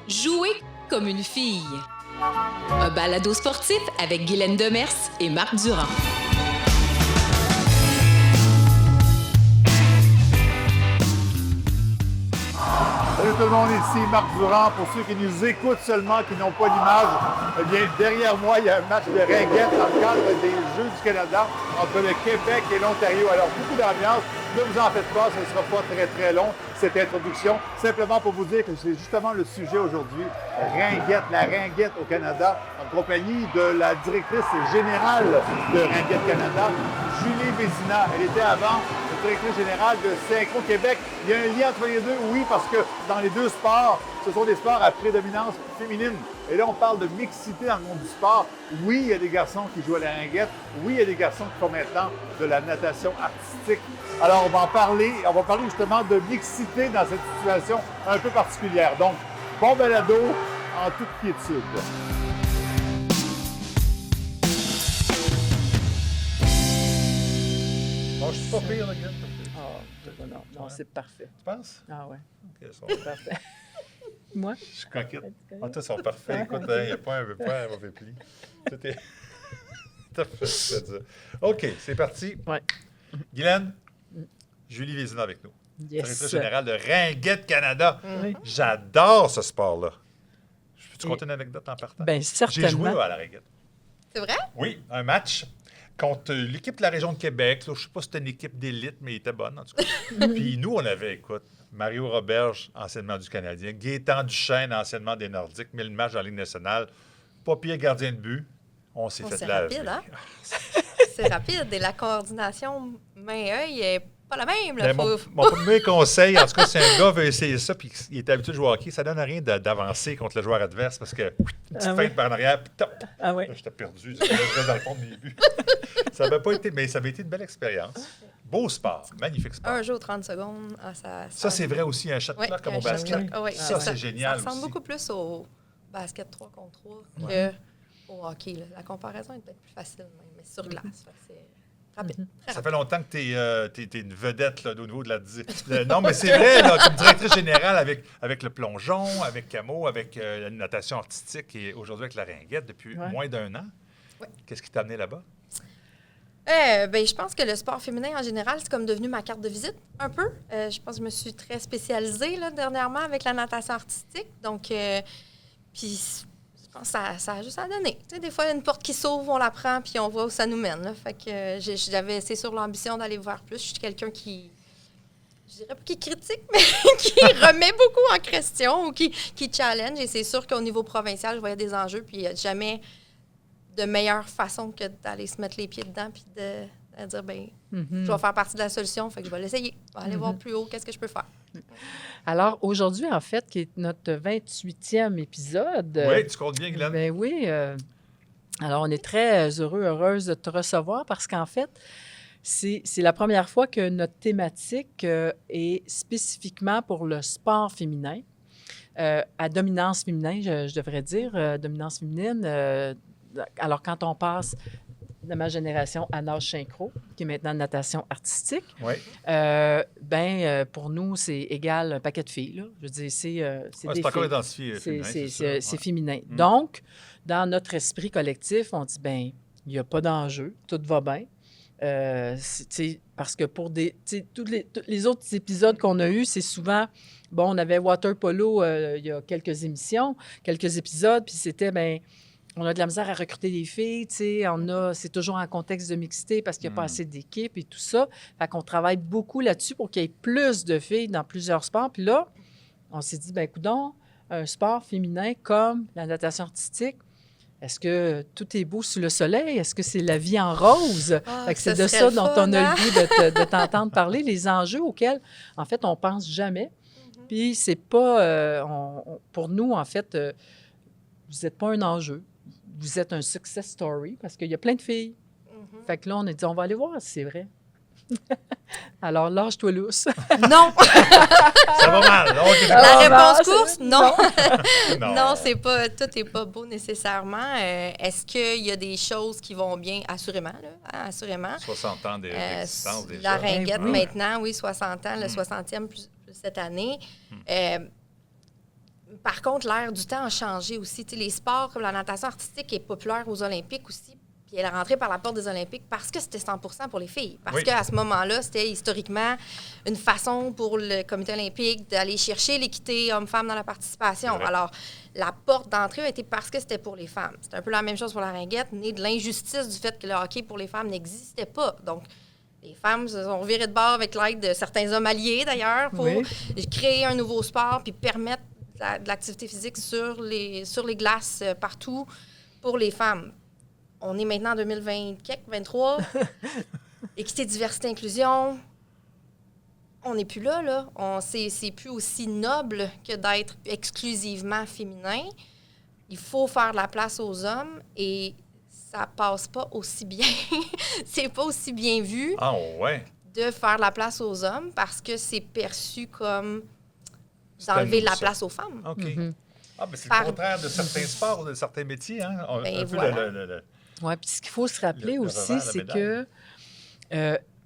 Jouer comme une fille. Un balado sportif avec Guylaine Demers et Marc Durand. Salut tout le monde, ici Marc Durand. Pour ceux qui nous écoutent seulement, qui n'ont pas l'image, eh bien, derrière moi, il y a un match de ringuette dans le cadre des Jeux du Canada entre le Québec et l'Ontario. Alors, beaucoup d'ambiance. Ne vous en faites pas, ce ne sera pas très, très long, cette introduction. Simplement pour vous dire que c'est justement le sujet aujourd'hui, ringuette, la ringuette au Canada, en compagnie de la directrice générale de Ringuette Canada, Julie Vézina. Elle était avant directrice générale de Synchro Québec. Il y a un lien entre les deux, oui, parce que dans les deux sports, ce sont des sports à prédominance féminine. Et là, on parle de mixité dans le monde du sport. Oui, il y a des garçons qui jouent à la ringuette. Oui, il y a des garçons qui font maintenant de la natation artistique. Alors, on va parler justement de mixité dans cette situation un peu particulière. Donc, bon balado en toute quiétude. Bon, je suis pas pire, là, Guylaine. Non, c'est parfait. Tu penses? Ah ouais, Ok, ça c'est parfait. Moi? Je suis coquette. Ah, toi, ils sont parfaits. Écoute, il n'y a pas un mauvais pli. Tout est... Tout à fait ça. OK, c'est parti. Ouais. Guylaine, Julie Vézina avec nous. Yes. Directrice générale de Ringuette Canada. Oui. J'adore ce sport-là. Peux-tu compter une anecdote en partant? Bien, certainement. J'ai joué à la ringuette. C'est vrai? Oui, un match contre l'équipe de la région de Québec. Là, je ne sais pas si c'était une équipe d'élite, mais elle était bonne, en tout cas. Puis nous, on avait, écoute, Mario Roberge, anciennement du Canadien, Gaétan Duchesne, anciennement des Nordiques, 1000 matchs en Ligue nationale, pas pire gardien de but. On s'est fait c'est laver. rapide, hein? C'est rapide. Et la coordination main-œil n'est pas la même. Là. Ben, mon premier conseil, en tout cas, si un gars veut essayer ça puis il est habitué de jouer au hockey, ça ne donne rien d'avancer contre le joueur adverse parce que une petite feinte par en arrière, puis top! Ah oui. Là, j'étais perdu. Je restais dans le fond de mes buts. Ça n'avait pas été, mais ça avait été une belle expérience. Beau sport, magnifique sport. Un jeu aux 30 secondes, Ça, c'est vrai aussi, un shot Oui, clock comme au un shot basket. clock. Ah oui, Ça, c'est génial Ça ressemble aussi. beaucoup plus au basket 3 contre 3 qu'au hockey. Là. La comparaison est peut-être plus facile, même, mais sur glace. Fait que c'est rapide. Très Ça fait longtemps que tu es une vedette là, au niveau de la... Non, mais c'est vrai, là, comme directrice générale avec le plongeon, avec Camo, avec la natation artistique et aujourd'hui avec la ringuette depuis moins d'1 an. Ouais. Qu'est-ce qui t'a amené là-bas? Ben, je pense que le sport féminin, en général, c'est comme devenu ma carte de visite, un peu. Je pense que je me suis très spécialisée là, dernièrement avec la natation artistique. Donc, puis, je pense que ça a juste à donner. Tu sais, des fois, une porte qui s'ouvre, on la prend, puis on voit où ça nous mène. Là. Fait que j'avais, c'est sûr, l'ambition d'aller voir plus. Je suis quelqu'un qui, je dirais pas qui critique, mais qui remet beaucoup en question ou qui challenge. Et c'est sûr qu'au niveau provincial, je voyais des enjeux, puis il n'y a jamais de meilleure façon que d'aller se mettre les pieds dedans puis de dire, bien, je vais faire partie de la solution, fait que je vais l'essayer. Je vais aller voir plus haut, qu'est-ce que je peux faire. Alors, aujourd'hui, en fait, qui est notre 28e épisode. Oui, tu comptes bien, Guylaine? Ben oui. Alors, on est très heureuse de te recevoir parce qu'en fait, c'est la première fois que notre thématique est spécifiquement pour le sport féminin, à dominance féminin, je devrais dire, dominance féminine. Alors, quand on passe de ma génération à nage synchro, qui est maintenant natation artistique, pour nous, c'est égal un paquet de filles. Là. Je veux dire, c'est encore identifié féminin, c'est féminin. Donc, dans notre esprit collectif, on dit, bien, il n'y a pas d'enjeu, tout va bien. Parce que pour tous les autres épisodes qu'on a eus, c'est souvent, bon, on avait water polo il y a quelques épisodes, puis c'était, bien, on a de la misère à recruter des filles, c'est toujours en contexte de mixité parce qu'il n'y a pas assez d'équipes et tout ça. Fait qu'on travaille beaucoup là-dessus pour qu'il y ait plus de filles dans plusieurs sports. Puis là, on s'est dit, bien, coudonc, un sport féminin comme la natation artistique, est-ce que tout est beau sous le soleil? Est-ce que c'est la vie en rose? Fait que c'est de ça dont on a le goût de t'entendre parler, les enjeux auxquels, en fait, on pense jamais. Puis c'est pas... pour nous, en fait, vous n'êtes pas un enjeu. Vous êtes un success story parce qu'il y a plein de filles. Fait que là, on a dit, on va aller voir si c'est vrai. Alors, lâche-toi lousse. Non! Ça va mal. La réponse course, non. Non, c'est pas, tout n'est pas beau nécessairement. Est-ce qu'il y a des choses qui vont bien? Assurément, là. Hein, assurément. 60 ans d'existence déjà. La ringuette maintenant, oui, 60 ans, le 60e plus cette année. Par contre, l'ère du temps a changé aussi. Tu sais, les sports comme la natation artistique est populaire aux Olympiques aussi. Puis elle est rentrée par la porte des Olympiques parce que c'était 100% pour les filles. Parce qu'à ce moment-là, c'était historiquement une façon pour le comité olympique d'aller chercher l'équité homme-femme dans la participation. Alors, la porte d'entrée a été parce que c'était pour les femmes. C'est un peu la même chose pour la ringuette, née de l'injustice du fait que le hockey pour les femmes n'existait pas. Donc, les femmes se sont virées de bord avec l'aide de certains hommes alliés, d'ailleurs, pour créer un nouveau sport puis permettre de l'activité physique sur les glaces partout pour les femmes. On est maintenant en 2023. Équité, diversité, inclusion. On n'est plus là. C'est plus aussi noble que d'être exclusivement féminin. Il faut faire de la place aux hommes et ça passe pas aussi bien. C'est pas aussi bien vu de faire de la place aux hommes parce que c'est perçu comme d'enlever de la place aux femmes. OK. C'est le contraire de certains sports ou de certains métiers. Hein? Oui, puis ce qu'il faut se rappeler aussi, c'est que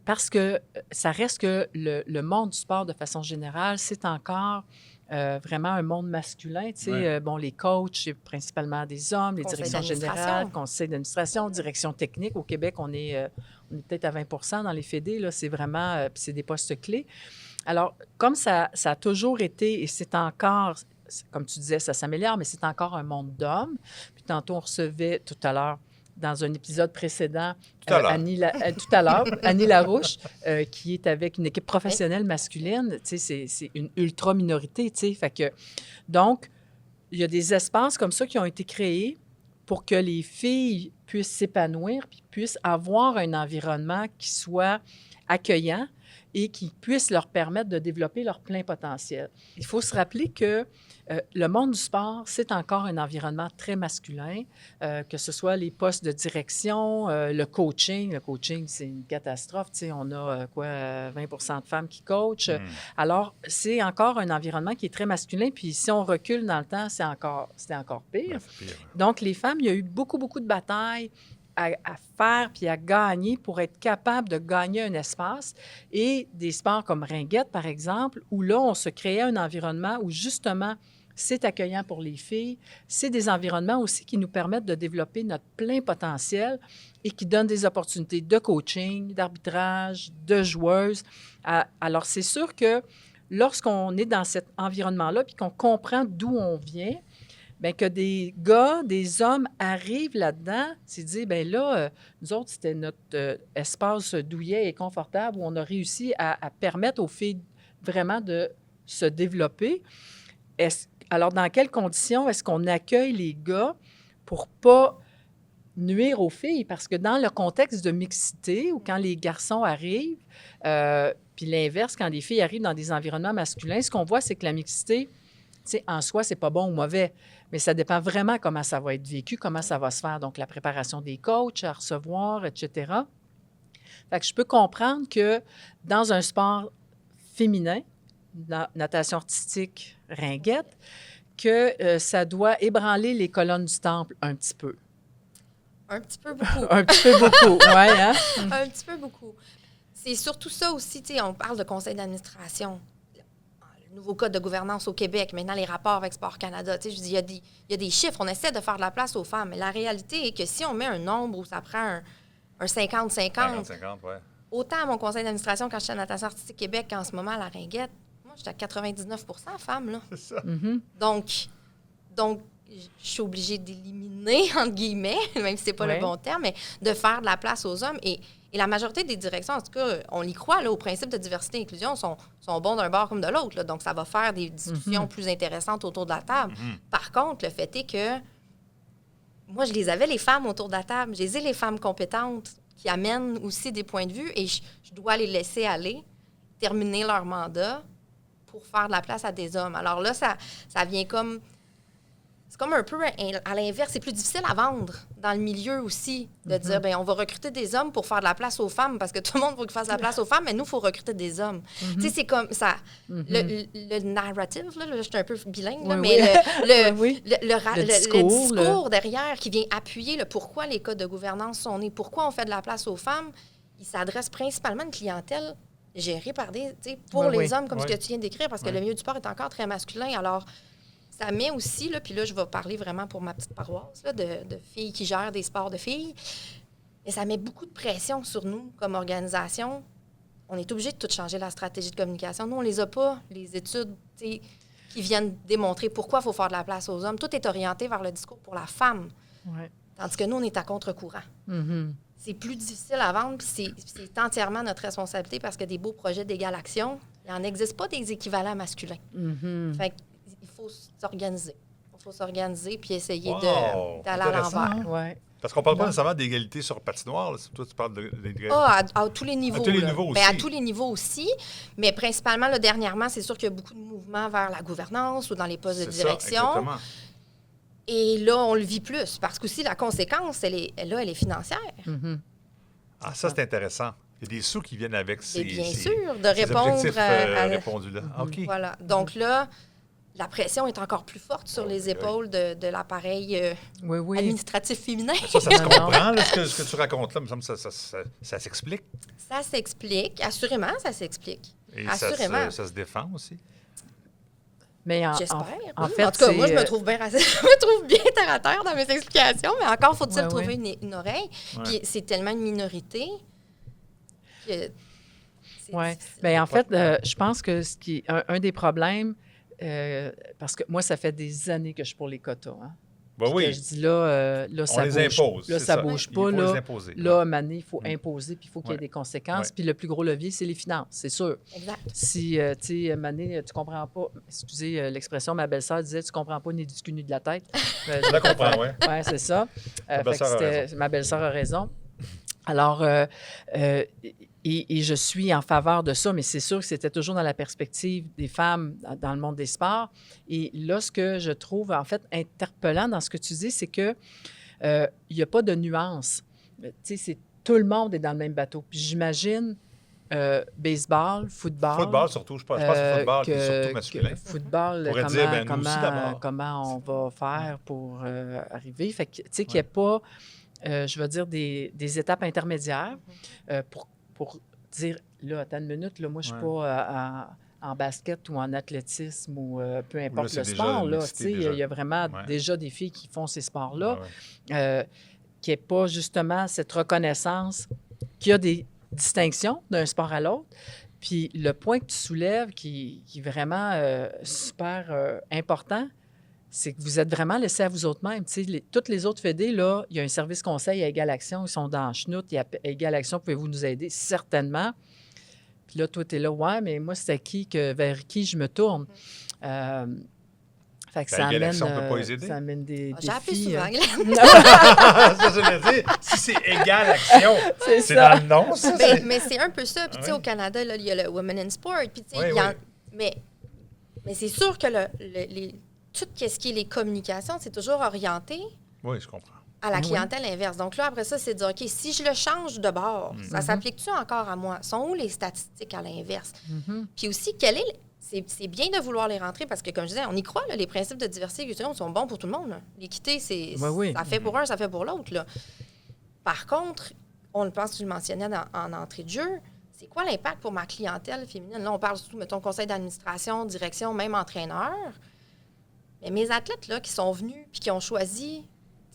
parce que ça reste que le monde du sport, de façon générale, c'est encore vraiment un monde masculin. Tu sais, les coachs, c'est principalement des hommes, les directions générales, conseil d'administration, direction technique. Au Québec, on est peut-être à 20 dans les fédés. Là, c'est vraiment, c'est des postes clés. Alors, comme ça a toujours été, et c'est encore, comme tu disais, ça s'améliore, mais c'est encore un monde d'hommes. Puis tantôt, on recevait tout à l'heure, dans un épisode précédent, Annie Larouche, qui est avec une équipe professionnelle masculine. Tu sais, c'est une ultra-minorité, tu sais. Fait que, donc, il y a des espaces comme ça qui ont été créés pour que les filles puissent s'épanouir puis puissent avoir un environnement qui soit accueillant et qui puisse leur permettre de développer leur plein potentiel. Il faut se rappeler que le monde du sport, c'est encore un environnement très masculin, que ce soit les postes de direction, le coaching. Le coaching, c'est une catastrophe. Tu sais, on a 20 de femmes qui coachent. Alors, c'est encore un environnement qui est très masculin. Puis si on recule dans le temps, c'était encore pire. Donc, les femmes, il y a eu beaucoup, beaucoup de batailles à faire puis à gagner pour être capable de gagner un espace. Et des sports comme ringuette, par exemple, où là, on se créait un environnement où, justement, c'est accueillant pour les filles. C'est des environnements aussi qui nous permettent de développer notre plein potentiel et qui donnent des opportunités de coaching, d'arbitrage, de joueuses. Alors, c'est sûr que lorsqu'on est dans cet environnement-là puis qu'on comprend d'où on vient, bien, que des gars, des hommes arrivent là-dedans, c'est dire, bien là, nous autres, c'était notre espace douillet et confortable où on a réussi à permettre aux filles vraiment de se développer. Alors, dans quelles conditions est-ce qu'on accueille les gars pour pas nuire aux filles? Parce que dans le contexte de mixité, ou quand les garçons arrivent, puis l'inverse, quand les filles arrivent dans des environnements masculins, ce qu'on voit, c'est que la mixité, tu sais, en soi, c'est pas bon ou mauvais, mais ça dépend vraiment comment ça va être vécu, comment ça va se faire. Donc, la préparation des coachs à recevoir, etc. Fait que je peux comprendre que dans un sport féminin, natation artistique, ringuette, que ça doit ébranler les colonnes du temple un petit peu. Un petit peu beaucoup. Un petit peu beaucoup, oui, hein? Un petit peu beaucoup. C'est surtout ça aussi, tu sais, on parle de conseil d'administration. Le nouveau code de gouvernance au Québec, maintenant les rapports avec Sport Canada. Tu sais, je dis, il y a des chiffres, on essaie de faire de la place aux femmes, mais la réalité est que si on met un nombre où ça prend un 50-50, autant à mon conseil d'administration quand j'étais à Natation artistique Québec qu'en ce moment à la ringuette, moi, j'étais à 99 femmes, là. C'est ça. Donc, je suis obligée d'éliminer, entre guillemets, même si c'est pas le bon terme, mais de faire de la place aux hommes. Et la majorité des directions, en tout cas, on y croit, là, au principe de diversité et inclusion, sont bons d'un bord comme de l'autre. Là. Donc, ça va faire des discussions plus intéressantes autour de la table. Par contre, le fait est que moi, je les avais, les femmes, autour de la table. Je les ai, les femmes compétentes qui amènent aussi des points de vue et je dois les laisser aller, terminer leur mandat pour faire de la place à des hommes. Alors là, ça vient comme... C'est comme un peu à l'inverse. C'est plus difficile à vendre dans le milieu aussi, de dire, bien, on va recruter des hommes pour faire de la place aux femmes, parce que tout le monde veut qu'il fasse de la place aux femmes, mais nous, il faut recruter des hommes. Tu sais, c'est comme ça. Le narrative, là, je suis un peu bilingue, là, mais le discours derrière qui vient appuyer le pourquoi les codes de gouvernance sont nés, pourquoi on fait de la place aux femmes, il s'adresse principalement à une clientèle gérée par pour les hommes, comme ce que tu viens de décrire, parce que le milieu du sport est encore très masculin. Alors, ça met aussi, là, puis là, je vais parler vraiment pour ma petite paroisse là, de filles qui gèrent des sports de filles, mais ça met beaucoup de pression sur nous comme organisation. On est obligé de tout changer la stratégie de communication. Nous, on les a pas, les études qui viennent démontrer pourquoi il faut faire de la place aux hommes. Tout est orienté vers le discours pour la femme. Ouais. Tandis que nous, on est à contre-courant. C'est plus difficile à vendre, puis c'est entièrement notre responsabilité parce que des beaux projets d'égale action, il n'en existe pas des équivalents masculins. Fait qu'il faut s'organiser. Il faut s'organiser puis essayer d'aller à l'envers. Ouais. Parce qu'on ne parle pas nécessairement d'égalité sur patinoire. Là. Toi, tu parles d'égalité. À tous les niveaux. À tous les niveaux aussi. À tous les niveaux aussi. Mais principalement, là, dernièrement, c'est sûr qu'il y a beaucoup de mouvements vers la gouvernance ou dans les postes de direction. Ça, exactement. Et là, on le vit plus. Parce qu'aussi, la conséquence, elle est financière. Ah, ça, c'est intéressant. Il y a des sous qui viennent avec ces, bien ces, sûr, de ces répondre objectifs répondus là. OK. Voilà. Donc là, la pression est encore plus forte sur les épaules de l'appareil administratif féminin. Ça se comprend, là, ce que tu racontes là. Il me semble que ça s'explique. Ça s'explique. Assurément, ça s'explique. Et assurément. Ça se défend aussi. Mais j'espère. En fait, en tout cas, moi, je me trouve bien terre à terre dans mes explications, mais encore faut-il trouver une oreille. Puis c'est tellement une minorité que oui. Bien, en fait, je pense que ce qui un des problèmes, parce que moi, ça fait des années que je suis pour les quotas. Hein. Ben oui. Que je dis là, ça on les bouge. Impose. Là, ça bouge pas. Il faut là, les imposer. là, à un moment donné, il faut imposer, puis il faut qu'il y ait des conséquences. Ouais. Puis le plus gros levier, c'est les finances, c'est sûr. Exact. Si, tu sais, à un moment donné, tu comprends pas, excusez l'expression, ma belle-sœur disait, tu comprends pas ni du cul ni de la tête. Je la comprends, oui. Oui, c'est ça. Ma belle-sœur a raison. Alors, et je suis en faveur de ça, mais c'est sûr que c'était toujours dans la perspective des femmes dans le monde des sports. Et là, ce que je trouve, en fait, interpellant dans ce que tu dis, c'est que il n'y a pas de nuance. Tu sais, tout le monde est dans le même bateau. Puis j'imagine baseball, football. Football, surtout. Je pense que le football est surtout masculin. Football, comment on va faire pour arriver. Fait que, tu sais, qu'il n'y ait pas, je veux dire, des étapes intermédiaires pour dire, là, attends une minute, là, moi, je ne suis pas en basket ou en athlétisme ou peu importe le sport. Là, il y a vraiment déjà des filles qui font ces sports-là, qui n'est pas justement cette reconnaissance qu'il y a des distinctions d'un sport à l'autre. Puis le point que tu soulèves, qui est vraiment super important, c'est que vous êtes vraiment laissés à vous autres mêmes. Toutes les autres fédés, là, il y a un service conseil à Égale Action, ils sont dans le chenoute, il y a Égale Action, pouvez-vous nous aider? Certainement. Puis là, toi, tu es là, ouais, mais moi, c'est vers qui je me tourne? Fait que ça amène, on peut pas les aider. Ça amène des J'ai appelé défis. souvent, Ça, je veux dire, si c'est Égale Action, c'est dans le nom, ça. Mais c'est un peu ça. Puis, tu sais, au Canada, là, il y a le Women in Sport. Puis, tu sais, mais c'est sûr que tout ce qui est les communications, c'est toujours orienté oui, je comprends. à la clientèle inverse. Donc là, après ça, c'est de dire, OK, si je le change de bord, ça s'applique-tu encore à moi? Sont où les statistiques à l'inverse? Puis aussi, c'est bien de vouloir les rentrer parce que, comme je disais, on y croit, là, les principes de diversité et d'inclusion sont bons pour tout le monde. Là. L'équité, ça fait pour un, ça fait pour l'autre. Là. Par contre, on le pense, tu le mentionnais en entrée de jeu, c'est quoi l'impact pour ma clientèle féminine? Là, on parle surtout, mettons, conseil d'administration, direction, même entraîneur. Mais mes athlètes là, qui sont venus puis qui ont choisi,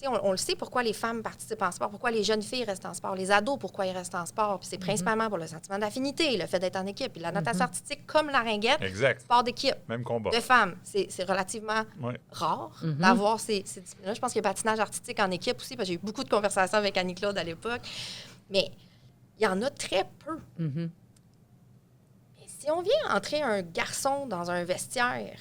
on le sait pourquoi les femmes participent en sport, pourquoi les jeunes filles restent en sport, les ados, pourquoi ils restent en sport. Puis c'est principalement pour le sentiment d'affinité, le fait d'être en équipe. Puis la natation artistique, comme la ringuette, sport d'équipe. Même combat. De femmes. C'est relativement rare d'avoir ces disciplines-là. Je pense qu'il y a patinage artistique en équipe aussi, parce que j'ai eu beaucoup de conversations avec Annie-Claude à l'époque. Mais il y en a très peu. Mais si on vient entrer un garçon dans un vestiaire...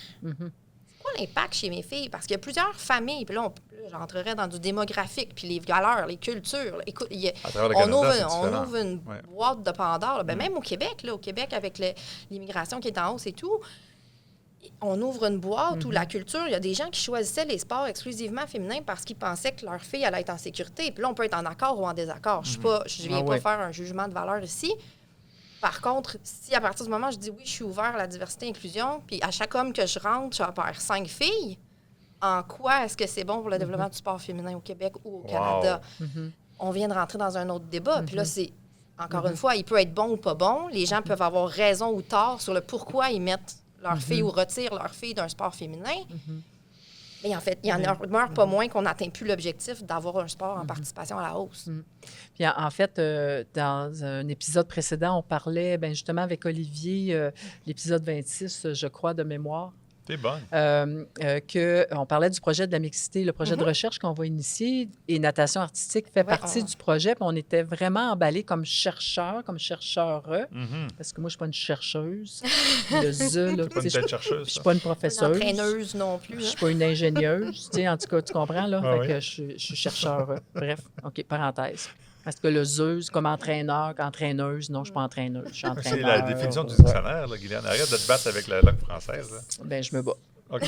l'impact chez mes filles, parce qu'il y a plusieurs familles, puis là, j'entrerais dans du démographique, puis les valeurs, les cultures. Là. Écoute, on ouvre une boîte de Pandore. Là. Même au Québec, avec l'immigration qui est en hausse et tout, on ouvre une boîte où la culture, il y a des gens qui choisissaient les sports exclusivement féminins parce qu'ils pensaient que leur fille allait être en sécurité. Puis là, on peut être en accord ou en désaccord. Je ne viens pas faire un jugement de valeur ici. Par contre, si à partir du moment où je dis oui, je suis ouvert à la diversité et l'inclusion, puis à chaque homme que je rentre, je vais faire 5 filles, en quoi est-ce que c'est bon pour le développement du sport féminin au Québec ou au Canada? On vient de rentrer dans un autre débat. Puis là, c'est, encore une fois, il peut être bon ou pas bon. Les gens peuvent avoir raison ou tort sur le pourquoi ils mettent leur fille ou retirent leur fille d'un sport féminin. Et en fait, il y en demeure pas moins qu'on n'atteint plus l'objectif d'avoir un sport en participation à la hausse. Puis en fait, dans un épisode précédent, on parlait justement avec Olivier, l'épisode 26, je crois, de mémoire. T'es bonne. On parlait du projet de la mixité, le projet de recherche qu'on va initier, et natation artistique fait partie du projet. Puis on était vraiment emballés comme chercheurs, comme chercheures, parce que moi, je ne suis pas une chercheuse. Le Z, là, pas une tête chercheuse. Je ne suis pas une professeuse. Une entraîneuse non plus. Je ne suis pas une ingénieuse. En tout cas, tu comprends, là? Ah, fait que je suis chercheur. Bref, OK, parenthèse. Parce que le Zeus, comme entraîneur, entraîneuse, non, je ne suis pas entraîneuse. Je suis entraîneur. C'est la définition du dictionnaire, là, Guylaine. Arrête de te battre avec la langue française. Là. Bien, je me bats. OK.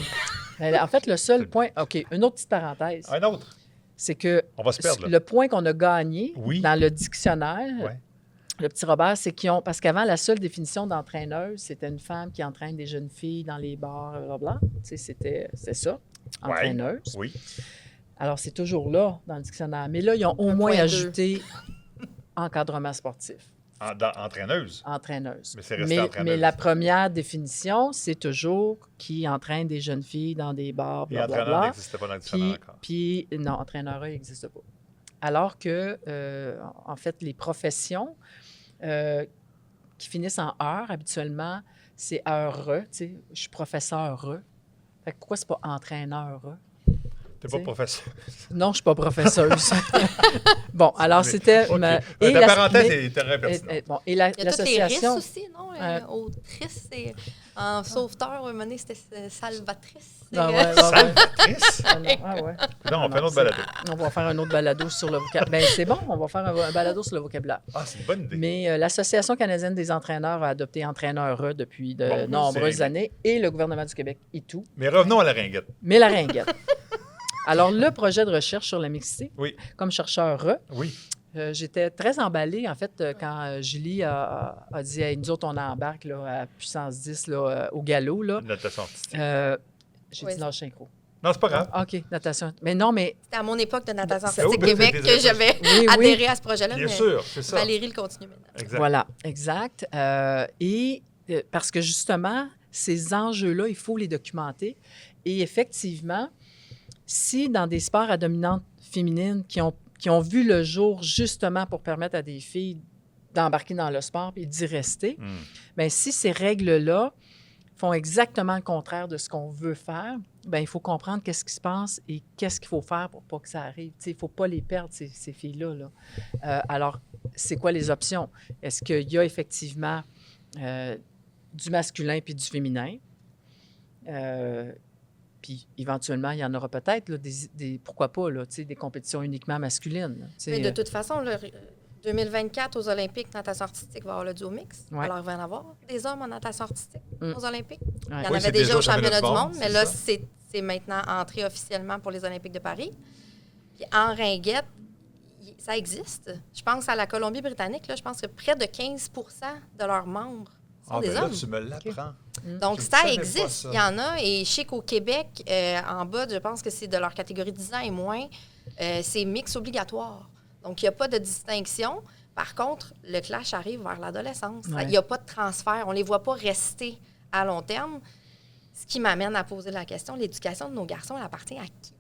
En fait, le seul point... OK, une autre petite parenthèse. Un autre. C'est que on va se perdre, là. Le point qu'on a gagné oui. dans le dictionnaire, le petit Robert, c'est qu'ils ont... Parce qu'avant, la seule définition d'entraîneuse, c'était une femme qui entraîne des jeunes filles dans les bars, blablabla. C'était ça, entraîneuse. Oui. Alors, c'est toujours là, dans le dictionnaire. Mais là, ils ont au moins ajouté encadrement sportif. Entraîneuse? Entraîneuse. Mais c'est resté entraîneuse. Mais la première définition, c'est toujours qui entraîne des jeunes filles dans des bars, blablabla. Et entraîneur n'existait pas dans le dictionnaire encore. Puis, non, entraîneur, il n'existe pas. Alors que, en fait, les professions qui finissent en heure, habituellement, c'est heure. Je suis professeur. Fait que pourquoi c'est pas entraîneur? T'es pas professeur? Non, je ne suis pas professeuse. Bon, alors c'était... Okay. Ta parenthèse est très pertinente. Bon, et il y a l'association... toutes les risques aussi, non? Autrice, et en sauveteur, à un moment donné, c'était salvatrice. Salvatrice? Non, on fait un autre balado. On va faire un autre balado sur le vocabulaire. Bien, c'est bon, on va faire un balado sur le vocabulaire. Ah, c'est une bonne idée. Mais l'Association canadienne des entraîneurs a adopté entraîneur depuis de nombreuses années et le gouvernement du Québec et tout. Mais revenons à la ringuette. Mais la ringuette. Alors, le projet de recherche sur la mixité, comme chercheur, j'étais très emballée, en fait, quand Julie a dit hey, « Nous autres, on embarque là, à puissance 10 là, au galop. » Natation artistique. J'ai dit « Non, synchro. » Non, c'est pas grave. OK, natation. Mais non, mais... C'était à mon époque de Natation artistique Québec que j'avais adhéré à ce projet-là. Bien sûr, c'est ça. Valérie le continue maintenant. Exact. Voilà, exact. Et parce que, justement, ces enjeux-là, il faut les documenter. Et effectivement... Si dans des sports à dominante féminine qui ont vu le jour justement pour permettre à des filles d'embarquer dans le sport et d'y rester, bien, si ces règles-là font exactement le contraire de ce qu'on veut faire, bien, il faut comprendre qu'est-ce qui se passe et qu'est-ce qu'il faut faire pour pas que ça arrive. Il ne faut pas les perdre, ces filles-là. Là. Alors, c'est quoi les options? Est-ce qu'il y a effectivement du masculin puis du féminin? Puis, éventuellement, il y en aura peut-être, là, pourquoi pas, là, des compétitions uniquement masculines. Mais de toute façon, 2024, aux Olympiques, natation artistique va avoir le duo mix. Alors, il va y en avoir des hommes en natation artistique aux Olympiques. Il y en avait déjà au championnat du monde, mais là, c'est maintenant entré officiellement pour les Olympiques de Paris. Puis en ringuette, ça existe. Je pense à la Colombie-Britannique, là, je pense que près de 15 de leurs membres sont des hommes. Là, tu me l'apprends. Donc, ça existe. Il y en a. Et je sais qu'au Québec, en bas, je pense que c'est de leur catégorie 10 ans et moins, c'est mix obligatoire. Donc, il n'y a pas de distinction. Par contre, le clash arrive vers l'adolescence. Il n'y a pas de transfert. On ne les voit pas rester à long terme. Ce qui m'amène à poser la question, l'éducation de nos garçons, elle appartient à qui?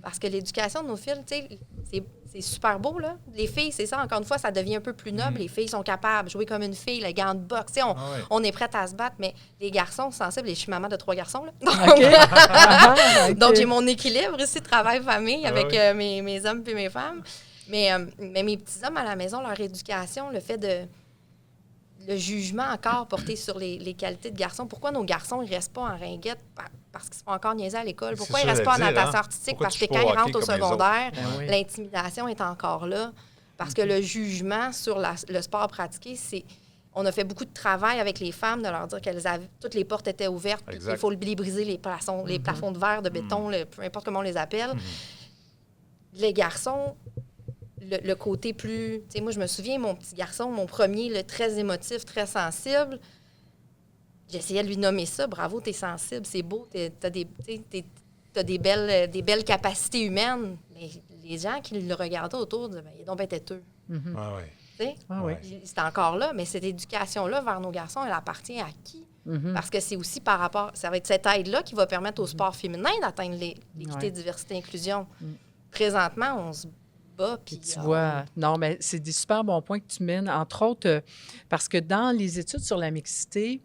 Parce que l'éducation de nos filles, tu sais, c'est super beau, là. Les filles, c'est ça, encore une fois, ça devient un peu plus noble. Les filles sont capables de jouer comme une fille, le gant de boxe. On est prête à se battre, mais les garçons sensibles, et je suis maman de 3 garçons, là. Donc, j'ai mon équilibre ici, travail-famille, avec mes hommes et mes femmes. Mais mes petits hommes à la maison, leur éducation, le fait de... Le jugement encore porté sur les qualités de garçons. Pourquoi nos garçons ne restent pas en ringuette parce qu'ils se font encore niaiser à l'école? Pourquoi ils ne restent pas en natation artistique? Parce que quand ils rentrent au secondaire, l'intimidation est encore là. Parce que le jugement sur le sport pratiqué, c'est... On a fait beaucoup de travail avec les femmes de leur dire que toutes les portes étaient ouvertes, qu'il faut les briser, les plafonds de verre, de béton, peu importe comment on les appelle. Les garçons... Le côté plus... Tu sais, moi, je me souviens, mon petit garçon, mon premier, très émotif, très sensible, j'essayais de lui nommer ça. Bravo, t'es sensible, c'est beau, t'as des belles capacités humaines. Mais les gens qui le regardaient autour disaient, il est donc bien têteux. C'est encore là, mais cette éducation-là vers nos garçons, elle appartient à qui? Parce que c'est aussi par rapport... Ça va être cette aide-là qui va permettre au sport féminin d'atteindre l'équité, diversité, inclusion. Présentement, on se bat. Puis tu vois, non, mais c'est des super bons points que tu mènes, entre autres, parce que dans les études sur la mixité,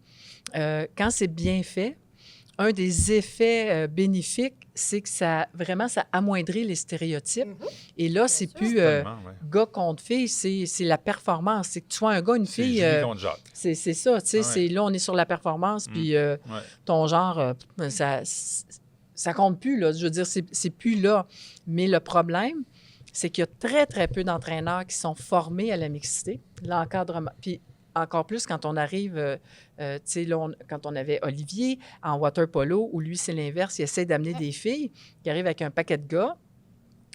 quand c'est bien fait, un des effets bénéfiques, c'est que ça amoindrit les stéréotypes. Et là, c'est plus gars contre fille, c'est la performance. C'est que tu sois un gars, une fille. C'est Julie contre Jacques. C'est ça, tu sais. Là, on est sur la performance, puis ton genre, ça compte plus, là. Je veux dire, c'est plus là. Mais le problème, c'est qu'il y a très, très peu d'entraîneurs qui sont formés à la mixité, l'encadrement. Puis encore plus quand on arrive, tu sais, là, quand on avait Olivier en water polo, où lui, c'est l'inverse, il essaie d'amener des filles qui arrivent avec un paquet de gars.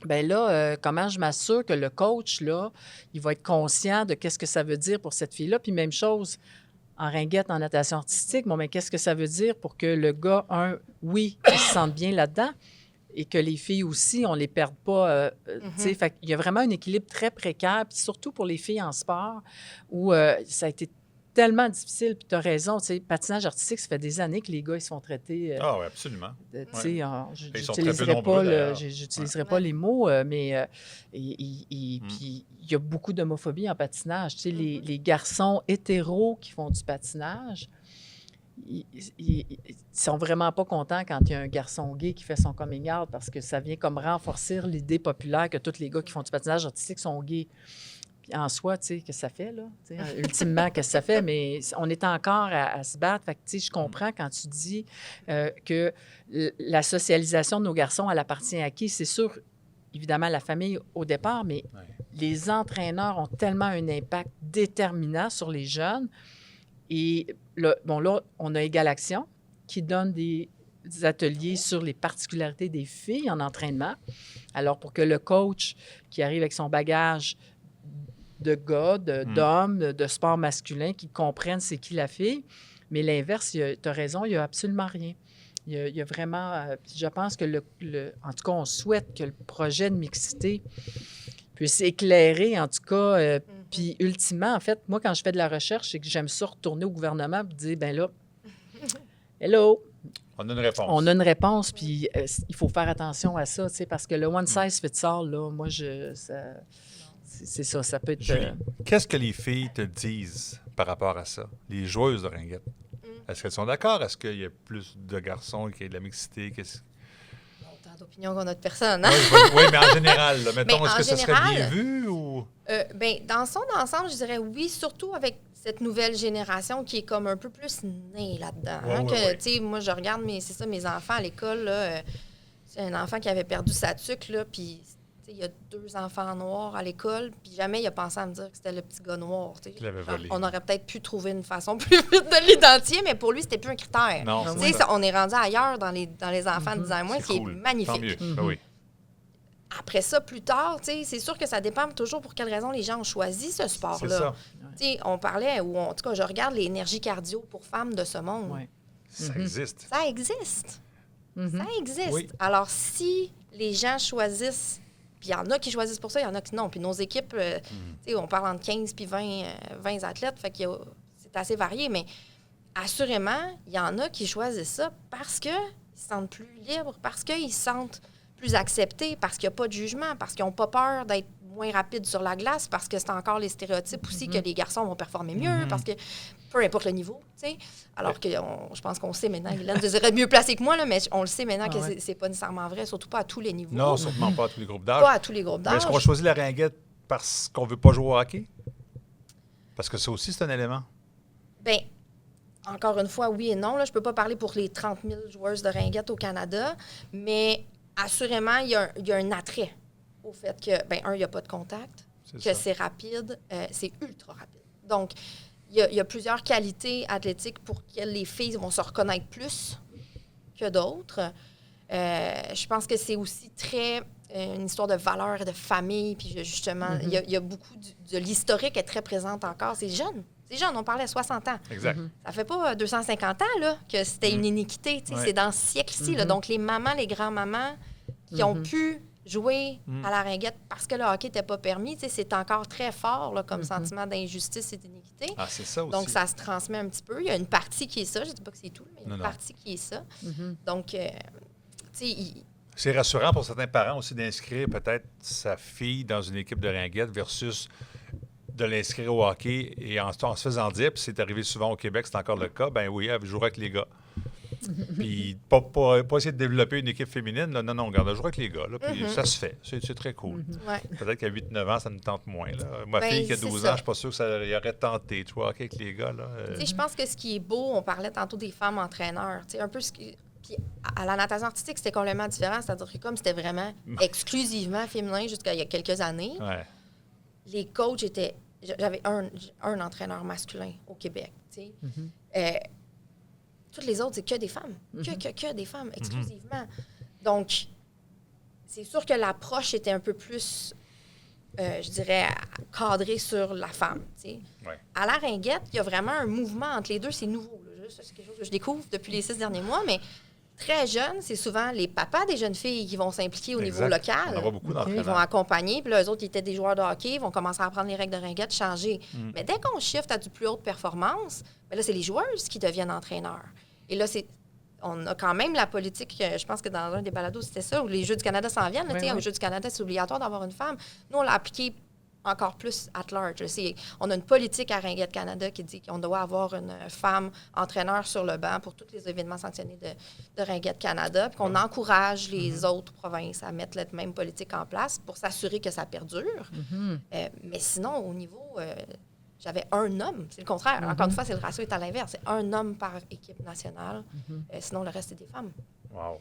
Bien là, comment je m'assure que le coach, là, il va être conscient de qu'est-ce que ça veut dire pour cette fille-là. Puis même chose, en ringuette, en natation artistique, bon, mais qu'est-ce que ça veut dire pour que le gars, il se sente bien là-dedans et que les filles aussi, on ne les perde pas. Tu sais, fait qu'il y a vraiment un équilibre très précaire, puis surtout pour les filles en sport, où ça a été tellement difficile. Puis tu as raison, tu sais, patinage artistique, ça fait des années que les gars, ils se font traiter. Ah oui, absolument. Tu sais, Ils sont très peu nombreux, j'utiliserai pas les mots, mais puis il y a beaucoup d'homophobie en patinage. Tu sais, les garçons hétéros qui font du patinage, ils sont vraiment pas contents quand il y a un garçon gay qui fait son coming out parce que ça vient comme renforcer l'idée populaire que tous les gars qui font du patinage artistique sont gays. Puis en soi, tu sais, qu'est-ce que ça fait, là? Ultimement, qu'est-ce que ça fait? Mais on est encore à se battre. Fait que, tu sais, je comprends quand tu dis que la socialisation de nos garçons, elle appartient à qui? C'est sûr, évidemment, la famille au départ, mais les entraîneurs ont tellement un impact déterminant sur les jeunes. Et là, on a Égal Action qui donne des ateliers sur les particularités des filles en entraînement. Alors, pour que le coach qui arrive avec son bagage de gars, d'hommes, de sport masculin, qui comprenne c'est qui la fille. Mais l'inverse, tu as raison, il n'y a absolument rien. Il y a vraiment... je pense que, en tout cas, on souhaite que le projet de mixité puisse éclairer, en tout cas. Puis, ultimement, en fait, moi, quand je fais de la recherche, c'est que j'aime ça retourner au gouvernement et dire, bien là, hello! On a une réponse. On a une réponse, puis il faut faire attention à ça, tu sais, parce que le one size fits all, là, moi, c'est ça, ça peut être... Julie, qu'est-ce que les filles te disent par rapport à ça, les joueuses de ringuette? Est-ce qu'elles sont d'accord? Est-ce qu'il y a plus de garçons qui ont de la mixité? Autant d'opinions qu'on a de personnes. Hein? Oui, mais en général, là, mettons, est-ce que ça serait bien vu ou... Dans son ensemble, je dirais oui, surtout avec cette nouvelle génération qui est comme un peu plus née là-dedans. Moi, je regarde mes enfants à l'école. Là, c'est un enfant qui avait perdu sa tuque, là, puis il y a 2 enfants noirs à l'école, puis jamais il a pensé à me dire que c'était le petit gars noir. Qui l'avait volé. On aurait peut-être pu trouver une façon plus vite de l'identifier, mais pour lui, c'était plus un critère. Non, on est rendu ailleurs dans les enfants de 10 ans et moins, ce qui est magnifique. Tant mieux. Ben oui. Après ça, plus tard, c'est sûr que ça dépend toujours pour quelles raisons les gens ont choisi ce sport-là. C'est ça. On parlait, ou en tout cas, je regarde l'énergie cardio pour femmes de ce monde. Ouais. Ça existe. Ça existe. Ça existe. Oui. Alors, si les gens choisissent, puis il y en a qui choisissent pour ça, il y en a qui non. Puis nos équipes, on parle entre 15 puis 20 athlètes, fait que c'est assez varié, mais assurément, il y en a qui choisissent ça parce qu'ils se sentent plus libres, parce qu'ils se sentent plus acceptés, parce qu'il n'y a pas de jugement, parce qu'ils n'ont pas peur d'être moins rapides sur la glace, parce que c'est encore les stéréotypes aussi que les garçons vont performer mieux, parce que peu importe le niveau, tu sais. Alors que je pense qu'on sait maintenant, Guylaine serait mieux placée que moi, là, mais on le sait maintenant que c'est pas nécessairement vrai, surtout pas à tous les niveaux. Non, sûrement pas à tous les groupes d'âge. Pas à tous les groupes d'âge. Mais est-ce qu'on choisit la ringuette parce qu'on ne veut pas jouer au hockey? Parce que ça aussi, c'est un élément. Bien, encore une fois, oui et non. Là, je ne peux pas parler pour les 30 000 joueuses de ringuette au Canada, mais assurément, il y a un attrait au fait que, il n'y a pas de contact, c'est rapide, c'est ultra rapide. Donc, il y a plusieurs qualités athlétiques pour lesquelles les filles vont se reconnaître plus que d'autres. Je pense que c'est aussi très une histoire de valeur et de famille. Puis justement, il y a beaucoup de l'historique est très présente encore. C'est jeune. C'est jeune, on parlait à 60 ans. Exact. Ça fait pas 250 ans là, que c'était une iniquité. C'est dans ce siècle-ci. Là. Donc, les mamans, les grands-mamans qui ont pu jouer à la ringuette parce que le hockey n'était pas permis, c'est encore très fort là, comme sentiment d'injustice et d'iniquité. Ah, c'est ça aussi. Donc, ça se transmet un petit peu. Il y a une partie qui est ça. Je ne dis pas que c'est tout, mais il y a une partie qui est ça. Donc, tu sais, c'est rassurant pour certains parents aussi d'inscrire peut-être sa fille dans une équipe de ringuette versus de l'inscrire au hockey et en se faisant dire, puis c'est arrivé souvent au Québec, c'est encore le cas, ben oui, elle jouera avec les gars. Puis pas essayer de développer une équipe féminine, là, non, regarde, elle jouera avec les gars, là, puis ça se fait, c'est très cool. Ouais. Peut-être qu'à 8-9 ans, ça me tente moins. Là. Ma fille qui a 12 ans, je ne suis pas sûr que ça y aurait tenté, tu vois, hockey avec les gars. Là, Je pense que ce qui est beau, on parlait tantôt des femmes entraîneurs, un peu ce qui... Puis à la natation artistique, c'était complètement différent. C'est-à-dire que comme c'était vraiment exclusivement féminin jusqu'à il y a quelques années, les coachs étaient... J'avais un entraîneur masculin au Québec. Toutes les autres, c'est que des femmes. Que des femmes, exclusivement. Donc, c'est sûr que l'approche était un peu plus, je dirais, cadrée sur la femme. À la ringuette, il y a vraiment un mouvement entre les deux. C'est nouveau. Là. C'est quelque chose que je découvre depuis les 6 derniers mois, mais... Très jeunes, c'est souvent les papas des jeunes filles qui vont s'impliquer au niveau local. On en voit beaucoup Ils vont accompagner. Puis là, eux autres, qui étaient des joueurs de hockey, vont commencer à apprendre les règles de ringuette, changer. Mais dès qu'on shift à du plus haute performance, bien là, c'est les joueuses qui deviennent entraîneurs. Et là, on a quand même la politique, je pense que dans un des balados, c'était ça, où les Jeux du Canada s'en viennent. Aux Jeux du Canada, c'est obligatoire d'avoir une femme. Nous, on l'a appliqué encore plus at large. On a une politique à Ringuette Canada qui dit qu'on doit avoir une femme entraîneur sur le banc pour tous les événements sanctionnés de Ringuette Canada, puis qu'on encourage les autres provinces à mettre la même politique en place pour s'assurer que ça perdure. Mais sinon, au niveau... j'avais un homme. C'est le contraire. Encore une fois, le ratio est à l'inverse. C'est un homme par équipe nationale. Sinon, le reste, c'est des femmes. Wow.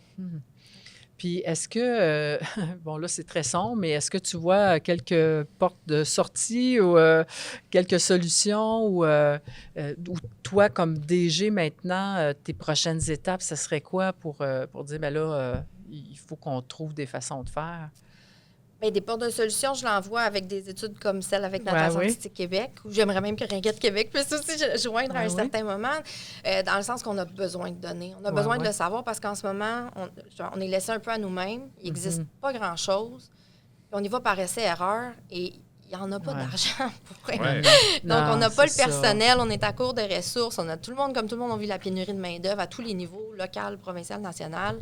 Puis, est-ce que, bon, là, c'est très sombre, mais est-ce que tu vois quelques portes de sortie ou quelques solutions ou toi, comme DG maintenant, tes prochaines étapes, ce serait quoi pour dire, bien là, il faut qu'on trouve des façons de faire? Bien, des portes de solution, je l'envoie avec des études comme celle avec Natation Artistique Québec, où j'aimerais même que Ringuette Québec puisse aussi joindre à un certain moment, dans le sens qu'on a besoin de donner. On a besoin de le savoir parce qu'en ce moment, on est laissé un peu à nous-mêmes. Il n'existe pas grand-chose. Puis on y va par essai-erreur et il n'y en a pas d'argent pour Donc, on n'a pas le personnel, on est à court de ressources. On a tout le monde, comme tout le monde, on vit la pénurie de main-d'œuvre à tous les niveaux, local, provincial, national.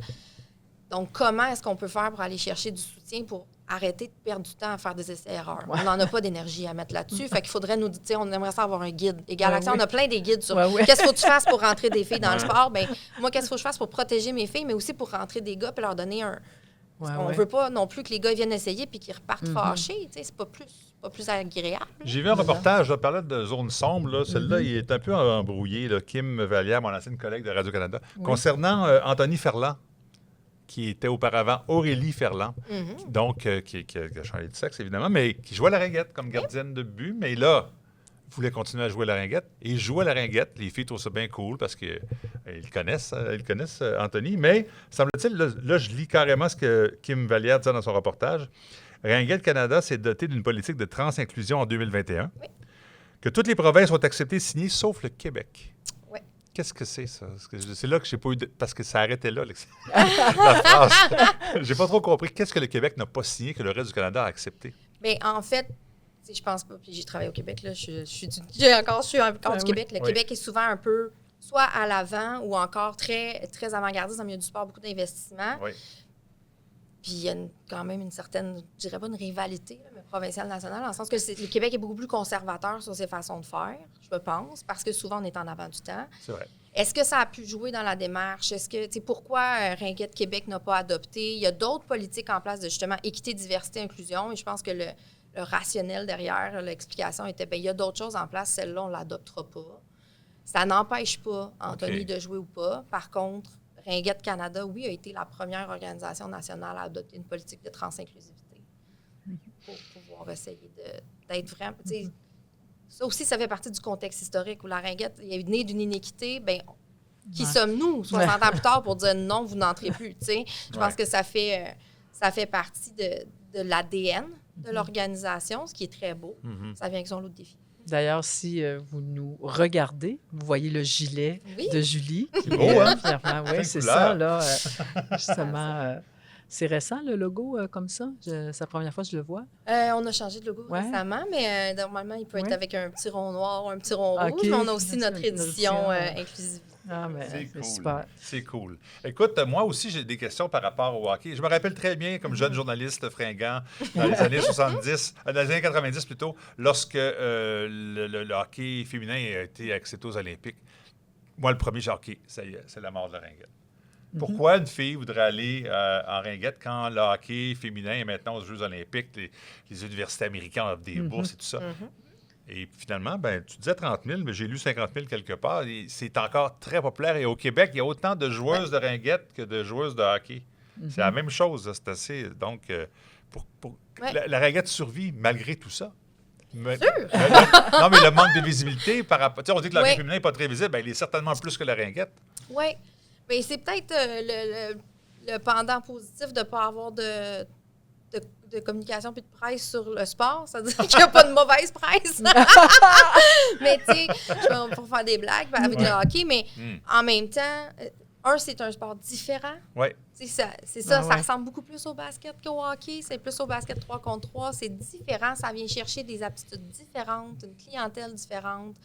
Donc, comment est-ce qu'on peut faire pour aller chercher du soutien pour arrêter de perdre du temps à faire des essais-erreurs? On n'en a pas d'énergie à mettre là-dessus. Fait qu'il faudrait nous dire, on aimerait ça avoir un guide. Et Galaxia, on a plein des guides sur qu'est-ce qu'il faut que tu fasses pour rentrer des filles dans le sport. Bien, moi, qu'est-ce qu'il faut que je fasse pour protéger mes filles, mais aussi pour rentrer des gars et leur donner un... on ne veut pas non plus que les gars viennent essayer puis qu'ils repartent fâchés. C'est pas plus agréable. J'ai vu un reportage, là, parlait de zone sombre. Là. Celui-là, il est un peu embrouillé. Là. Kim Vallière, mon ancienne collègue de Radio-Canada, concernant Anthony Ferland, qui était auparavant Aurélie Ferland, donc qui a changé de sexe, évidemment, mais qui jouait à la ringuette comme gardienne de but. Mais là, voulait continuer à jouer à la ringuette. Et il jouait à la ringuette. Les filles trouvent ça bien cool parce qu'ils connaissent Anthony. Mais, semble-t-il, là, je lis carrément ce que Kim Vallière disait dans son reportage. Ringuette Canada s'est doté d'une politique de trans-inclusion en 2021, que toutes les provinces ont accepté de signer, sauf le Québec. Qu'est-ce que c'est, ça? C'est là que j'ai pas eu... Parce que ça arrêtait là, la phrase. J'ai pas trop compris. Qu'est-ce que le Québec n'a pas signé que le reste du Canada a accepté? Bien, en fait, je pense pas. Puis j'ai travaillé au Québec, là. Je suis encore du Québec. Le Québec est souvent un peu soit à l'avant ou encore très, très avant-gardiste dans le milieu du sport, beaucoup d'investissements. Puis il y a quand même une certaine, je dirais pas une rivalité, là, mais provinciale, nationale, dans le sens que le Québec est beaucoup plus conservateur sur ses façons de faire, je pense, parce que souvent on est en avant du temps. C'est vrai. Est-ce que ça a pu jouer dans la démarche? Est-ce que, pourquoi Ringuette Québec n'a pas adopté? Il y a d'autres politiques en place de justement équité, diversité, inclusion, et je pense que le rationnel derrière l'explication était, bien, il y a d'autres choses en place, celle-là, on ne l'adoptera pas. Ça n'empêche pas Anthony de jouer ou pas. Par contre, Ringuette Canada, oui, a été la première organisation nationale à adopter une politique de trans-inclusivité pour pouvoir essayer d'être vraiment... Ça aussi, ça fait partie du contexte historique où la Ringuette est née d'une inéquité. Bien, qui sommes-nous 60 ans plus tard pour dire non, vous n'entrez plus? Je pense que ça fait partie de l'ADN de l'organisation, ce qui est très beau. Ça vient avec son lot de défis. D'ailleurs, si vous nous regardez, vous voyez le gilet de Julie. C'est beau, hein? Oui, c'est ça, là. Justement, C'est récent, le logo, comme ça? C'est la première fois que je le vois. On a changé de logo Ouais. récemment, mais normalement, il peut être Ouais. avec un petit rond noir ou un petit rond OK. rouge. Mais on a aussi C'est notre une édition édition, inclusive. Ah, mais C'est c'est cool. super. C'est cool. Écoute, moi aussi, j'ai des questions par rapport au hockey. Je me rappelle très bien, comme jeune journaliste fringant, dans les années 70, dans les années 90 plutôt, lorsque le hockey féminin a été accepté aux Olympiques. Moi, le premier, j'ai hockey. Ça y est, c'est la mort de la ringuette. Pourquoi une fille voudrait aller en ringuette quand le hockey féminin est maintenant aux Jeux olympiques, les universités américaines offrent des bourses et tout ça? Et finalement, ben, tu disais 30 000, mais j'ai lu 50 000 quelque part. Et c'est encore très populaire. Et au Québec, il y a autant de joueuses de ringuette que de joueuses de hockey. C'est la même chose. Là. C'est assez. Donc, Ouais. la ringuette survit malgré tout ça. Sûr! Non, mais le manque de visibilité par rapport. Tu sais, on dit que le hockey Ouais. féminin n'est pas très visible. Ben, il est certainement plus que la ringuette. Oui. Mais c'est peut-être le pendant positif de ne pas avoir de communication puis de presse sur le sport. C'est-à-dire qu'il n'y a pas de mauvaise presse. Mais tu sais, pour faire des blagues avec le hockey, mais en même temps, c'est un sport différent. Oui. C'est ça, Ah ça ouais. ressemble beaucoup plus au basket qu'au hockey. C'est plus au basket 3 contre 3. C'est différent. Ça vient chercher des aptitudes différentes, une clientèle différente.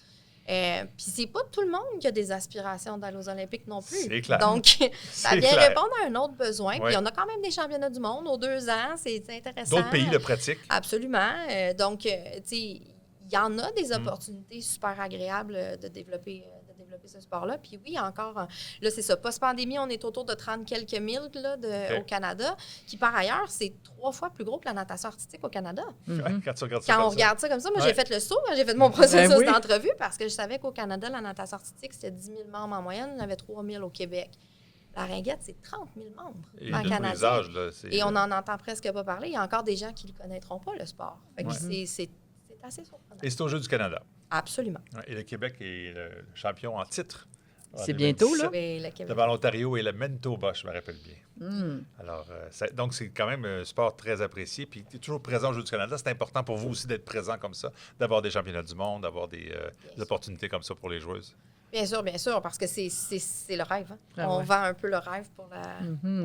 Puis c'est pas tout le monde qui a des aspirations d'aller aux Olympiques non plus. C'est clair. Donc, ça C'est vient clair. répondre à un autre besoin. Ouais. Puis on a quand même des championnats du monde aux 2 ans. C'est intéressant. D'autres pays le pratiquent. Absolument. Donc, tu sais, il y en a des opportunités super agréables de développer ce sport-là. Puis oui, encore, là, c'est ça. Post-pandémie, on est autour de 30 quelques mille là, au Canada, qui par ailleurs, c'est 3 fois plus gros que la natation artistique au Canada. Ouais, quand tu regardes ça Quand on comme ça. regarde ça comme ça, moi, Ouais. j'ai fait le saut, quand j'ai fait mon processus oui. d'entrevue, parce que je savais qu'au Canada, la natation artistique, c'était 10 000 membres en moyenne. Il y en avait 3 000 au Québec. La ringuette, c'est 30 000 membres Et en de tous les Canada. âges, là, c'est- Et on n'en entend presque pas parler. Il y a encore des gens qui ne connaîtront pas, le sport. Fait que Ouais. c'est assez surprenant. Et c'est au Jeu du Canada. Absolument. Ouais, et le Québec est le champion en titre. En C'est bientôt, là? 2017, Mais le Québec. Devant l'Ontario et le Manitoba, je me rappelle bien. Hmm. Alors, donc, c'est quand même un sport très apprécié. Puis, tu es toujours présent au Jeu du Canada. C'est important pour vous aussi d'être présent comme ça, d'avoir des championnats du monde, d'avoir des opportunités comme ça pour les joueuses. Bien sûr, parce que c'est le rêve. Hein. Ah On ouais. vend un peu le rêve pour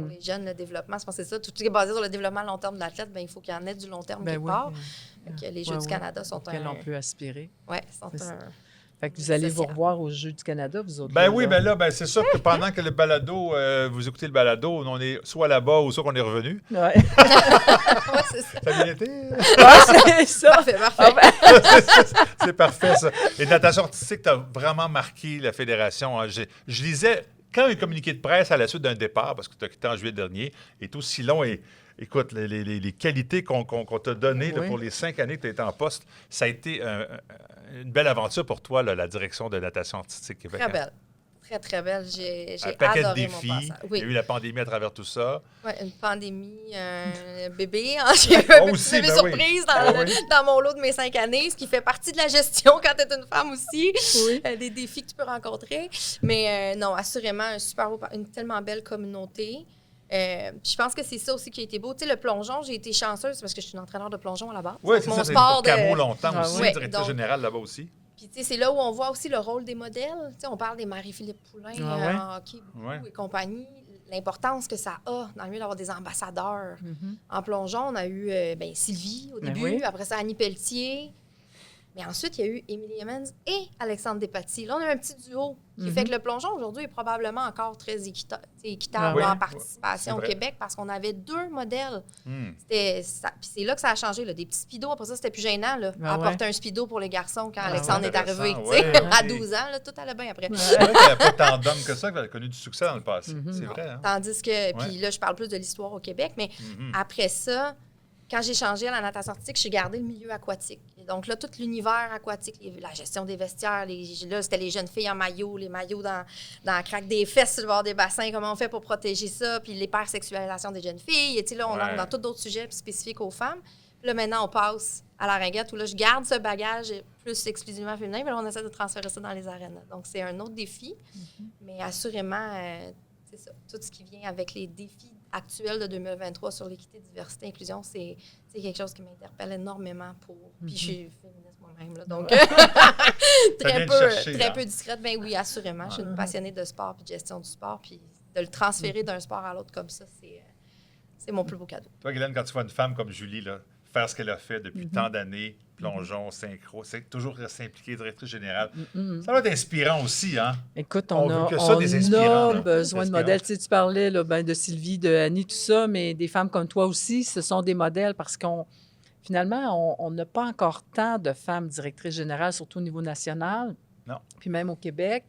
les jeunes, le développement. Je pense que c'est ça. Tout ce qui est basé sur le développement à long terme de l'athlète, ben, il faut qu'il y en ait du long terme Ben quelque oui. part. Fait que les Jeux Ouais, du ouais. Canada sont Auquel on peut aspirer. Ouais, sont C'est ça. un... Fait que vous allez vous Social. revoir aux Jeux du Canada, vous autres. Ben oui, ben là, ben c'est sûr que pendant que le balado, vous écoutez le balado, on est soit là-bas ou soit qu'on est revenu. Ouais. Ouais, c'est ça. Ça a bien été? Ouais, c'est ça. Parfait. Ah ben, C'est parfait, ça. Et natation artistique, tu as vraiment marqué la fédération. Hein. Je lisais, quand un communiqué de presse à la suite d'un départ, parce que tu as quitté en juillet dernier, est aussi long et écoute, les qualités qu'on t'a données là, Oui. pour les 5 années que tu as été en poste, ça a été une belle aventure pour toi, là, la direction de natation artistique Québec. Très hein. belle. Très, très belle. J'ai Un paquet de adoré mon défis. passage. Il Oui. y a eu la pandémie à travers tout ça. Ouais, une pandémie, un bébé. Hein. J'ai eu un Oh, petit aussi, bébé ben surprise oui. dans, Ah oui. dans mon lot de mes 5 années, ce qui fait partie de la gestion quand tu es une femme aussi. Oui. Des défis que tu peux rencontrer. Mais non, assurément, une tellement belle communauté. Je pense que c'est ça aussi qui a été beau. Tu sais, le plongeon, j'ai été chanceuse parce que je suis une entraîneur de plongeon à la base. Oui, Donc, c'est mon ça. C'est sport pour Camo longtemps Ah aussi, ouais. directeur Donc- général là-bas aussi. Puis, tu sais, c'est là où on voit aussi le rôle des modèles. Tu sais, on parle des Marie-Philippe Poulin Ah ouais? en hockey beaucoup Ouais. et compagnie. L'importance que ça a dans le milieu d'avoir des ambassadeurs. En plongeon, on a eu Sylvie au Ben début, oui. après ça Annie Pelletier. Mais ensuite, il y a eu Émilie Emmons et Alexandre Despatie. Là, on a un petit duo qui fait que le plongeon aujourd'hui est probablement encore très équitable Ah oui. en Ouais, participation c'est au vrai. Québec parce qu'on avait 2 modèles. Hmm. Puis c'est là que ça a changé, là, des petits speedos. Après ça, c'était plus gênant, là, Ah à ouais. porter un speedo pour les garçons quand Ah Alexandre ouais, est arrivé. intéressant, tu sais. ouais, À ouais. 12 ans, là, tout allait bien après. C'est vrai qu'il n'y a pas tant d'hommes que ça qui a connu du succès dans le passé. C'est vrai, hein? Tandis que, puis là, je parle plus de l'histoire au Québec, mais après ça, quand j'ai changé à la natation artistique, j'ai gardé le milieu aquatique. Et donc là, tout l'univers aquatique, la gestion des vestiaires, là, c'était les jeunes filles en maillot, les maillots dans la craque des fesses sur le bord des bassins, comment on fait pour protéger ça, puis l'hypersexualisation des jeunes filles. Et tu sais, là, on Ouais. entre dans tous d'autres sujets spécifiques aux femmes. Puis là, maintenant, on passe à la ringuette où là, je garde ce bagage plus exclusivement féminin, mais là, on essaie de transférer ça dans les arènes. Donc, c'est un autre défi, mais assurément, c'est ça. Tout ce qui vient avec les défis actuels de 2023 sur l'équité, diversité, inclusion, c'est quelque chose qui m'interpelle énormément pour... Puis je suis féministe moi-même, là, donc vient te chercher, là. très peu discrète. Ben oui, assurément. Je suis une passionnée de sport puis de gestion du sport, puis de le transférer d'un sport à l'autre comme ça, c'est mon plus beau cadeau. Toi, Guylaine, quand tu vois une femme comme Julie, là, faire ce qu'elle a fait depuis tant d'années, plongeon, synchro, c'est toujours rester impliquée, directrice générale. Ça va être inspirant aussi, hein? Écoute, On on veut que ça, des inspirants, a là, besoin de inspirants. modèles. Tu sais, tu parlais là, de Sylvie, de Annie, tout ça, mais des femmes comme toi aussi, ce sont des modèles parce finalement, on n'a pas encore tant de femmes directrices générales, surtout au niveau national. Non. Puis même au Québec,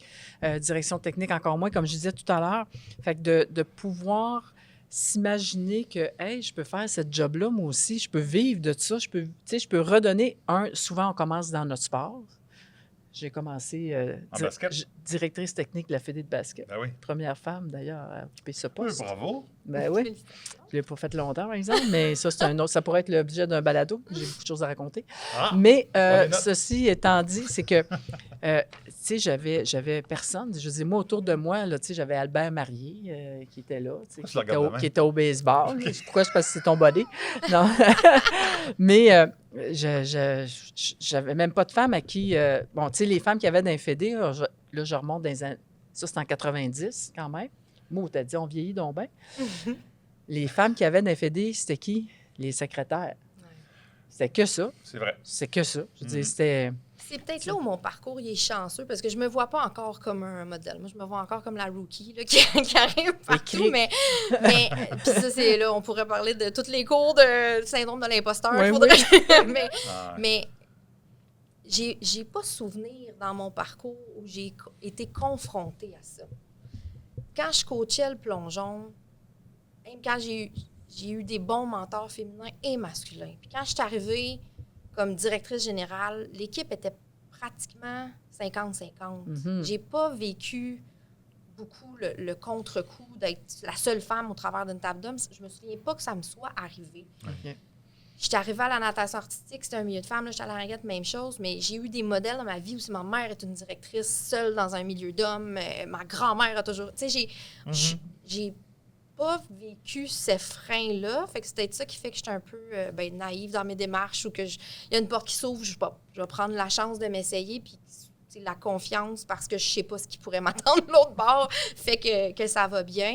direction technique encore moins, comme je disais tout à l'heure. Fait que de pouvoir s'imaginer que, hey, je peux faire cette job-là, moi aussi, je peux vivre de ça, je peux redonner. Souvent, on commence dans notre sport. J'ai commencé En basket? Directrice technique de la Fédé de basket. Ben oui. Première femme, d'ailleurs, à occuper ce Oui, poste. bravo. Ben oui. Je ne l'ai pas fait longtemps, par exemple, mais ça, c'est un autre. Ça pourrait être l'objet d'un balado. J'ai beaucoup de choses à raconter. Ah, Mais les notes. ceci étant dit, c'est que, tu sais, j'avais personne. Je dis, moi, autour de moi, là, tu sais, j'avais Albert Marié qui était là, tu sais, Je le regarde de même. qui était au baseball. Pourquoi? C'est parce que c'est ton body. Non. Mais j'avais même pas de femme à qui... bon, tu sais, les femmes qui avaient dans les fédés, là, je remonte dans les années... Ça, c'est en 90, quand même. Moi, t'as dit, on vieillit donc bien. Les femmes qui avaient dans les fédés, c'était qui? Les secrétaires. C'était que ça. C'est vrai. C'est que ça. Je veux dire, c'était... C'est peut-être là où mon parcours il est chanceux, parce que je me vois pas encore comme un modèle. Moi, je me vois encore comme la rookie là, qui arrive partout. Écrit. Mais puis ça, c'est là, on pourrait parler de tous les cours de syndrome de l'imposteur. Oui, mais Ah, mais j'ai pas souvenir dans mon parcours où j'ai été confrontée à ça. Quand je coachais le plongeon, même quand j'ai eu des bons mentors féminins et masculins. Puis quand je suis arrivée comme directrice générale, l'équipe était pratiquement 50-50. J'ai pas vécu beaucoup le contre-coup d'être la seule femme au travers d'une table d'hommes. Je me souviens pas que ça me soit arrivé. OK. J'étais arrivée à la natation artistique, c'était un milieu de femmes. Là, j'étais à la ringuette, même chose. Mais j'ai eu des modèles dans ma vie où ma mère est une directrice seule dans un milieu d'hommes. Ma grand-mère a toujours... Tu sais, j'ai pas vécu ces freins-là. Fait que c'est peut-être ça qui fait que j'étais un peu naïve dans mes démarches ou que il y a une porte qui s'ouvre, je vais prendre la chance de m'essayer. Puis la confiance parce que je sais pas ce qui pourrait m'attendre de l'autre bord fait que ça va bien.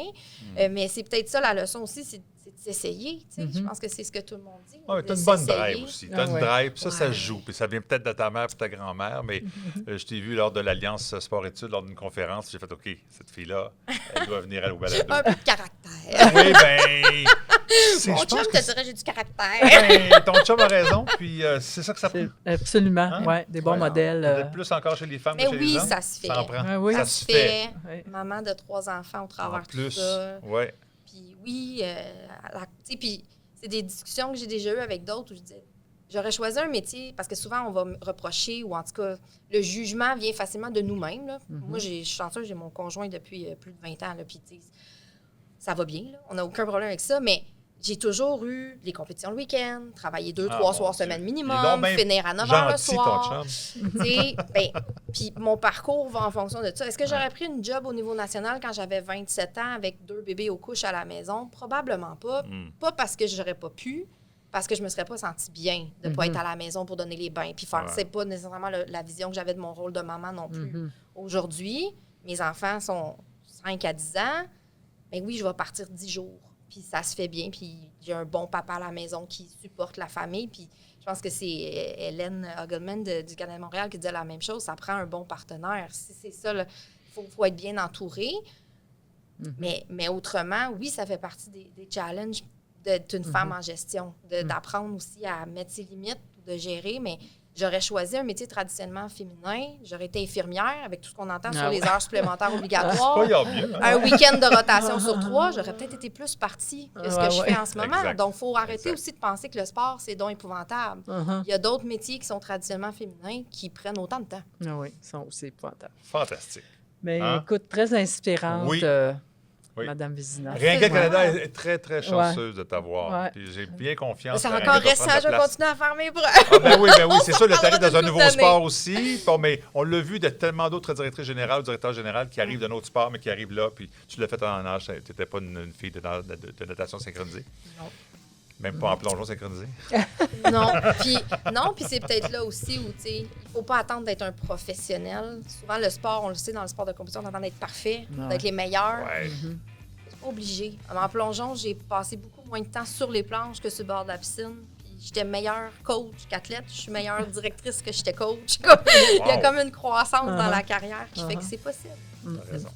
Mais c'est peut-être ça la leçon aussi, c'est de s'essayer. Je pense que c'est ce que tout le monde dit. tu as de une bonne s'essayer. drive aussi. Tu as une ouais. drive, puis ça se Ouais. joue. Puis ça vient peut-être de ta mère et ta grand-mère, mais je t'ai vu lors de l'Alliance Sport-Études, lors d'une conférence, j'ai fait OK, cette fille-là, elle doit venir au balado. Un peu de caractère. Oui, bien. Mon Je chum pense te que dirait j'ai du caractère. ben, ton chum a raison, puis c'est ça que ça prend. Absolument, Hein? ouais, des bons Ouais. modèles. Peut-être plus encore chez les femmes Mais que chez oui, les hommes. ça se fait. Ça en prend. Ah oui. Ça se fait. Ouais. Maman de 3 enfants au travers En de plus, tout ça. oui. Puis oui, puis c'est des discussions que j'ai déjà eues avec d'autres où je disais, j'aurais choisi un métier, parce que souvent on va me reprocher, ou en tout cas, le jugement vient facilement de nous-mêmes. Là. Moi, je suis chanceuse, j'ai mon conjoint depuis plus de 20 ans, là, puis tu sais, ça va bien, là. On n'a aucun problème avec ça, mais j'ai toujours eu des compétitions le week-end, travailler 2-3 Ah, mon soirs Dieu. semaine Il est donc minimum, bien finir à 9 h le Gentil, soir. ton chum. Tu sais, puis mon parcours va en fonction de ça. Est-ce que j'aurais pris une job au niveau national quand j'avais 27 ans avec 2 bébés aux couches à la maison? Probablement pas. Pas parce que j'aurais pas pu, parce que je me serais pas sentie bien de pas être à la maison pour donner les bains. Puis faire, c'est pas nécessairement la vision que j'avais de mon rôle de maman non plus. Aujourd'hui, mes enfants sont 5 à 10 ans. Mais oui, je vais partir 10 jours. Puis ça se fait bien. Puis j'ai un bon papa à la maison qui supporte la famille. Puis je pense que c'est Hélène Hagelman du Canada de Montréal qui disait la même chose. Ça prend un bon partenaire. C'est ça, il faut être bien entouré. Mais autrement, oui, ça fait partie des challenges d'être une femme en gestion, d'apprendre aussi à mettre ses limites, de gérer. Mais j'aurais choisi un métier traditionnellement féminin. J'aurais été infirmière avec tout ce qu'on entend sur les heures supplémentaires obligatoires. Pas y'a mieux. Hein? Un week-end de rotation sur 3, j'aurais peut-être été plus partie que ce que je fais en ce moment. Exact. Donc, il faut arrêter Exact. aussi de penser que le sport, c'est donc épouvantable. Il y a d'autres métiers qui sont traditionnellement féminins qui prennent autant de temps. Ah oui, ils sont aussi épouvantables. Fantastique. Mais Hein? écoute, très inspirante, Oui. Oui. Madame Vézina. Ringuet Ouais. Canada est très, très chanceuse de t'avoir. Ouais. Puis j'ai bien confiance. Ça que a encore Ringuet va resté, prendre je vais la place. continuer à faire mes preuves. Ah ben oui, c'est ça, le parlera tarif dans de un toute nouveau année. sport aussi. Bon, mais on l'a vu de tellement d'autres directrices générales ou directeurs généraux qui arrivent d'un autre sport, mais qui arrivent là, puis tu l'as fait en âge, tu n'étais pas une fille de natation synchronisée. Non. Même pas en plongeon synchronisé. Non, puis c'est peut-être là aussi où, tu sais, il faut pas attendre d'être un professionnel. Souvent, le sport, on le sait, dans le sport de compétition, on attend d'être parfait, Ouais. d'être les meilleurs. Ouais. obligé. En plongeon, j'ai passé beaucoup moins de temps sur les planches que sur le bord de la piscine. Puis j'étais meilleure coach qu'athlète. Je suis meilleure directrice que j'étais coach. Il y a comme une croissance dans la carrière qui fait que c'est possible. T'as raison.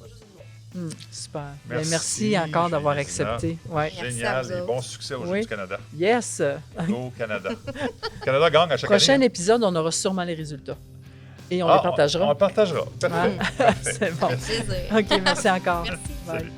Super. Merci, Merci encore d'avoir Génial. accepté. Ouais. Merci à Génial vous et autres. bon succès aux Jeux Oui. du Canada. Yes. Go Canada. Le Canada gagne à chaque Prochain année. épisode, on aura sûrement les résultats. Et on Ah, les partagera. On partagera. Parfait. C'est bon. Merci. Plaisir. OK, merci encore. Merci. Bye. Salut.